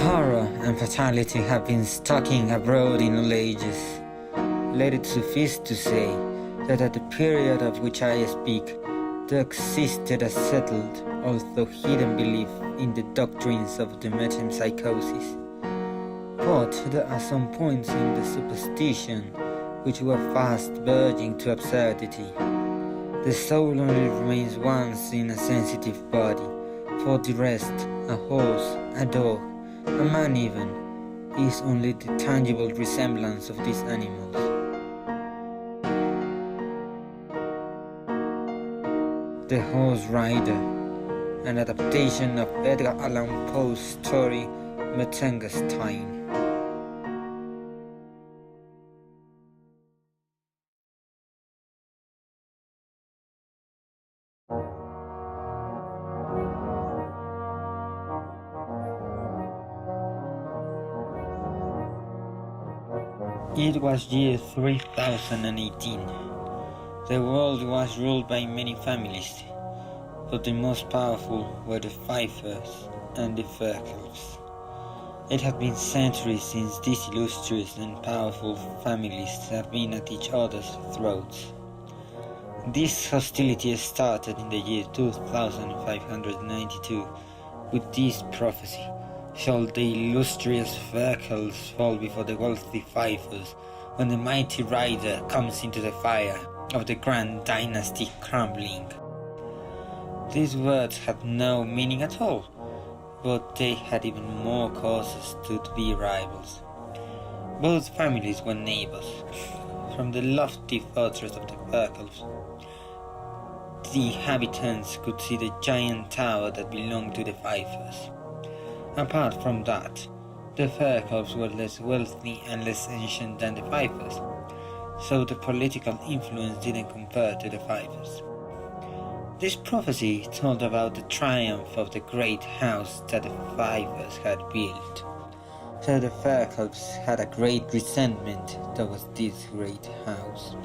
Horror and fatality have been stalking abroad in all ages. Let it suffice to say that at the period of which I speak, there existed a settled, although hidden belief in the doctrines of the metempsychosis. But there are some points in the superstition which were fast verging to absurdity. The soul only remains once in a sensitive body. For the rest, a horse, a dog, a man even, is only the tangible resemblance of these animals. The Horse Rider, an adaptation of Edgar Allan Poe's story Metzengerstein. It was year 3018. The world was ruled by many families, but the most powerful were the Pfeifers and the Ferkels. It had been centuries since these illustrious and powerful families had been at each other's throats. This hostility started in the year 2592 with this prophecy: shall the illustrious Ferkels fall before the wealthy Pfeifers when the mighty rider comes into the fire of the grand dynasty crumbling. These words had no meaning at all, but they had even more causes to be rivals. Both families were neighbors. From the lofty fortress of the Ferkels, the inhabitants could see the giant tower that belonged to the Pfeifers. Apart from that, the Ferkels were less wealthy and less ancient than the Pfeifers, so the political influence didn't compare to the Pfeifers. This prophecy told about the triumph of the great house that the Pfeifers had built, so the Ferkels had a great resentment towards this great house.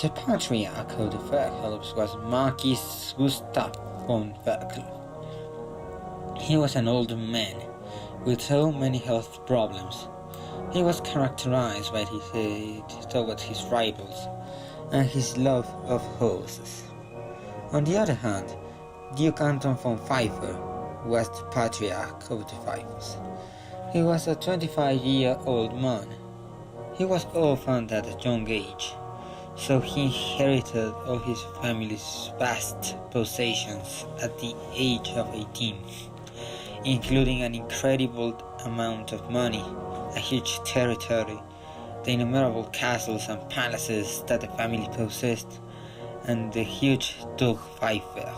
The patriarch of the Ferkels was Marquis Gustav von Ferkel. He was an old man with so many health problems. He was characterized by his hate towards his rivals and his love of horses. On the other hand, Duke Anton von Pfeiffer was the patriarch of the Pfeifers. He was a 25-year-old man. He was orphaned at a young age, so he inherited all his family's vast possessions at the age of 18. Including an incredible amount of money, a huge territory, the innumerable castles and palaces that the family possessed, and the huge Duke Pfeiffer,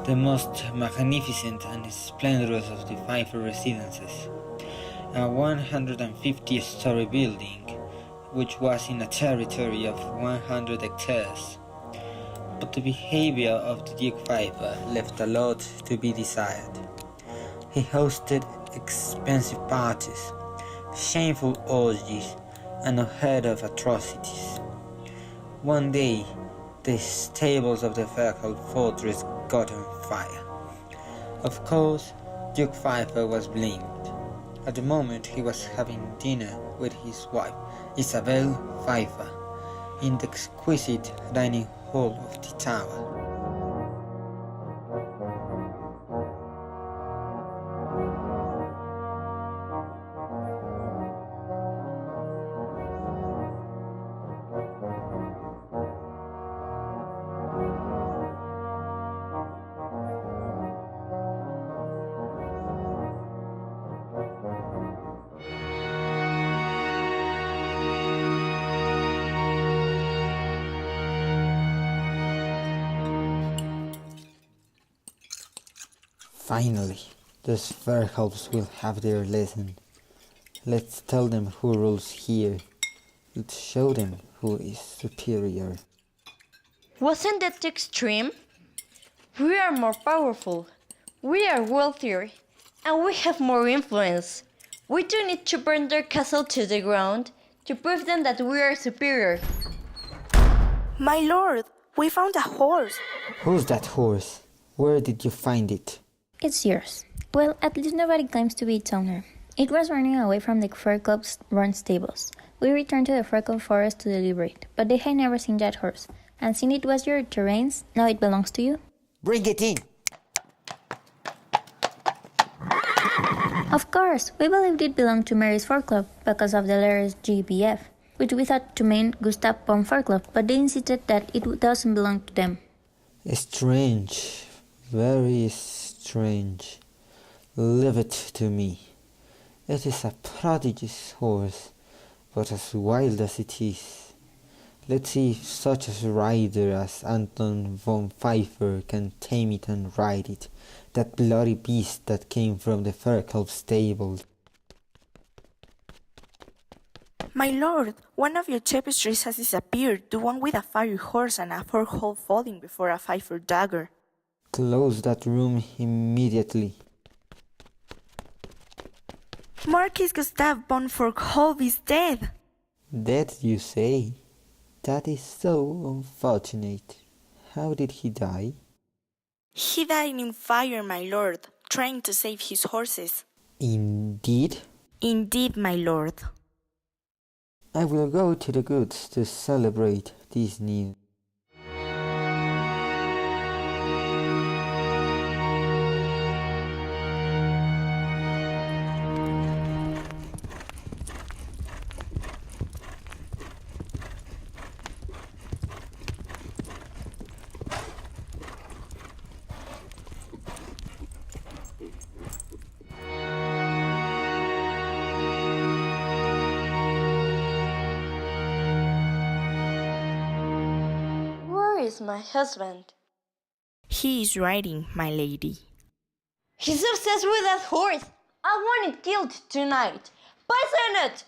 the most magnificent and splendorous of the Pfeiffer residences, a 150-story building which was in a territory of 100 hectares. But the behavior of the Duke Pfeiffer left a lot to be desired. He hosted expensive parties, shameful orgies, and unheard of atrocities. One day, the stables of the Ferkel fortress got on fire. Of course, Duke Pfeiffer was blamed. At the moment, he was having dinner with his wife, Isabel Pfeiffer, in the exquisite dining hall of the tower. Finally, the Ferkels will have their lesson. Let's tell them who rules here. Let's show them who is superior. Wasn't that too extreme? We are more powerful, we are wealthier, and we have more influence. We do need to burn their castle to the ground to prove them that we are superior. My lord, we found a horse. Who's that horse? Where did you find it? It's yours. Well, at least nobody claims to be its owner. It was running away from the Fur Club's run stables. We returned to the Fur Club forest to deliberate, but they had never seen that horse, and since it was your terrains, now it belongs to you. Bring it in! Of course, we believed it belonged to Mary's Fur Club because of the letters GBF, which we thought to mean Gustav von Fur Club, but they insisted that it doesn't belong to them. Strange. Very strange. Leave it to me. It is a prodigious horse, but as wild as it is. Let's see if such a rider as Anton von Pfeiffer can tame it and ride it, that bloody beast that came from the Fur Club stable. My lord, one of your tapestries has disappeared, the one with a fiery horse and a fork-hole falling before a Pfeiffer dagger. Close that room immediately. Marquis Gustav von Forkholv is dead. Dead, you say? That is so unfortunate. How did he die? He died in fire, my lord, trying to save his horses. Indeed? Indeed, my lord. I will go to the goods to celebrate this news. Where is my husband? He is riding, my lady. He's obsessed with that horse. I want it killed tonight. Poison it!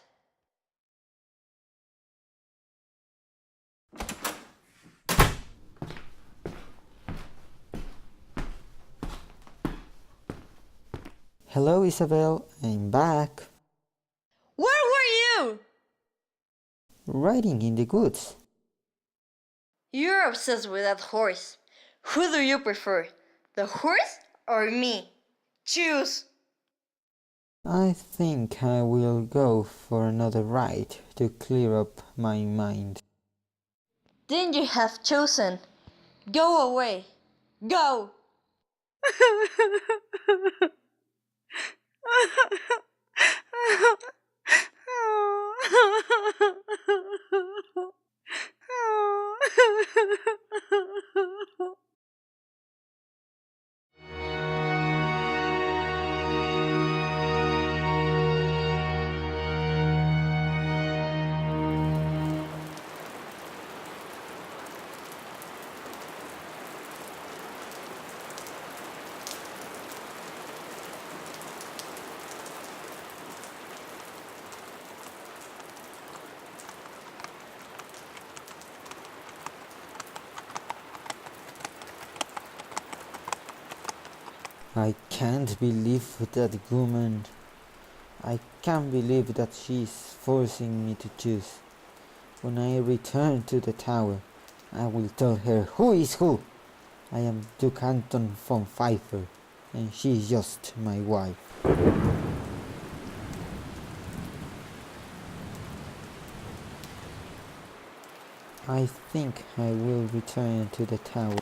Hello, Isabel. I'm back. Where were you? Riding in the goods. You're obsessed with that horse. Who do you prefer, the horse or me? Choose. I think I will go for another ride to clear up my mind. Then you have chosen. Go away. Go. I can't believe that woman. I can't believe that she is forcing me to choose. When I return to the tower, I will tell her who is who. I am Duke Anton von Pfeiffer, and she is just my wife. I think I will return to the tower.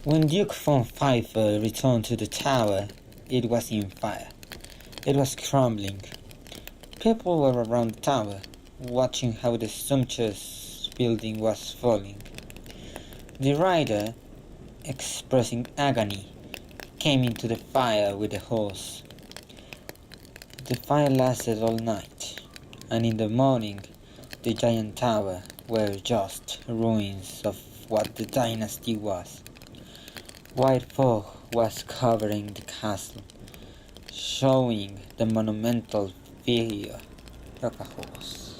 When Duke von Pfeiffer returned to the tower, it was in fire. It was crumbling. People were around the tower, watching how the sumptuous building was falling. The rider, expressing agony, came into the fire with the horse. The fire lasted all night, and in the morning the giant tower were just ruins of what the dynasty was. White fog was covering the castle, showing the monumental figure of a horse.